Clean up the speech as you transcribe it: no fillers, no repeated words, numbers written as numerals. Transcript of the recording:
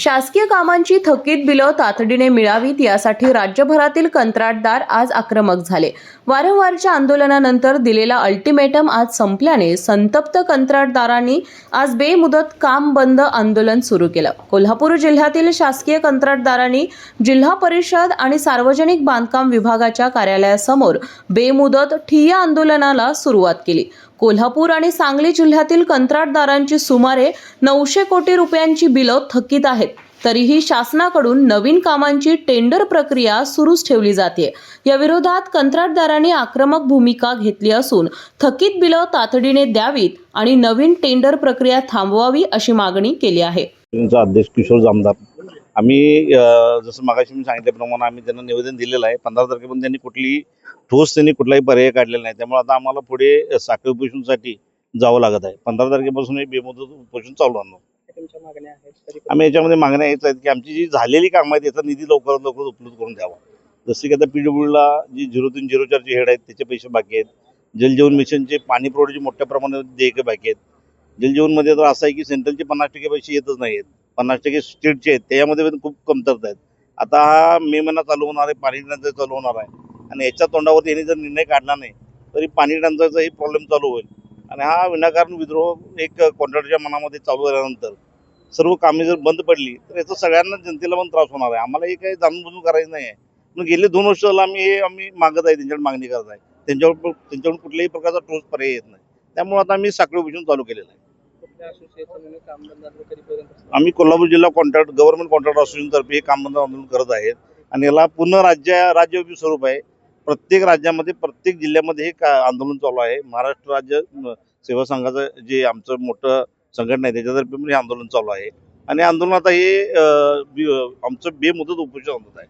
शासकीय कामांची थकीत बिलं तातडीने मिळावीत यासाठी राज्यभरातील कंत्राटदार आज आक्रमक झाले। वारंवारच्या आंदोलनानंतर दिलेला अल्टिमेटम आज संपल्याने संतप्त कंत्राटदारांनी आज बेमुदत काम बंद आंदोलन सुरू केलं। कोल्हापूर जिल्ह्यातील शासकीय कंत्राटदारांनी जिल्हा परिषद आणि सार्वजनिक बांधकाम विभागाच्या कार्यालयासमोर बेमुदत ठिय्या आंदोलनाला सुरुवात केली। कोल्हापूर आणि सांगली जिल्ह्यातील कंत्राटदारांची सुमारे 900 कोटी रुपयांची बिलं थकीत आहेत। तरीही शासनाकडून नवीन कामांची टेंडर प्रक्रिया सुरूच ठेवली जाते। या विरोधात कंत्राटदारांनी आक्रमक भूमिका घेतली असून थकीत बिलं तातडीने द्यावीत आणि नवीन टेंडर प्रक्रिया थांबवावी अशी मागणी केली आहे। अध्यक्ष किशोर जामदार आम्ही जसं मागाशी मी सांगितल्याप्रमाणे आम्ही त्यांना निवेदन दिलेलं आहे। 15 तारखेपर्यंत त्यांनी कुठलाही पर्याय काढलेला नाही। त्यामुळे आता आम्हाला पुढे साखळी उपोषणासाठी जावं लागत आहे। 15 तारखेपासून हे बेमुदत उपोषण चालू राहणार। आम्ही याच्यामध्ये मागण्या हेच आहेत की आमची जी झालेली कामं आहेत त्याचा निधी लवकरात लवकर उपलब्ध करून द्यावा। जसे की आता PWDला जी 0304 चे हेड आहेत त्याचे पैसे बाकी आहेत। जलजीवन मिशनचे पाणी पुरवठ्याचे मोठ्या प्रमाणात देयके बाकी आहेत। जलजीवनमध्ये तर असं आहे की सेंट्रलचे 50% पैसे येतच नाहीत, 50% स्टेटचे आहेत, त्याच्यामध्ये पण खूप कमतरता आहेत। आता हा मे महिना चालू होणार आहे, पाणी टंचाई चालू होणार आहे आणि याच्या तोंडावरती यांनी जर निर्णय काढला नाही तरी पाणी टंचाईचाही प्रॉब्लेम चालू होईल आणि हा विनाकारण विद्रोह एक कॉन्ट्रॅक्टरच्या मनामध्ये चालू झाल्यानंतर सर्व कामे जर बंद पडली तर याचा सगळ्यांना जनतेला पण त्रास होणार आहे। आम्हाला हे काही जाणून बुजून करायचं नाही आहे। पण गेले 2 वर्ष झालं आम्ही मागत आहे, त्यांच्याकडे मागणी करत आहे। त्यांच्याकडून कुठल्याही प्रकारचा ठोस पर्याय येत नाही। त्यामुळे आता आम्ही साखळी उपोषण चालू केलेलं आहे। आम्ही कोल्हापूर जिल्हा गव्हर्नमेंट कॉन्ट्रॅक्ट असोसिएशन तर्फे हे काम बंद आंदोलन करत आहेत आणि याला पूर्ण राज्यव्यापी स्वरूप आहे। प्रत्येक राज्यामध्ये प्रत्येक जिल्ह्यामध्ये हे आंदोलन चालू आहे। महाराष्ट्र राज्य सेवा संघाचं जे आमचं मोठं संघटना आहे त्याच्यातर्फे पण हे आंदोलन चालू आहे आणि आंदोलन आता हे आमचं बेमुदत उपोषण होत आहे।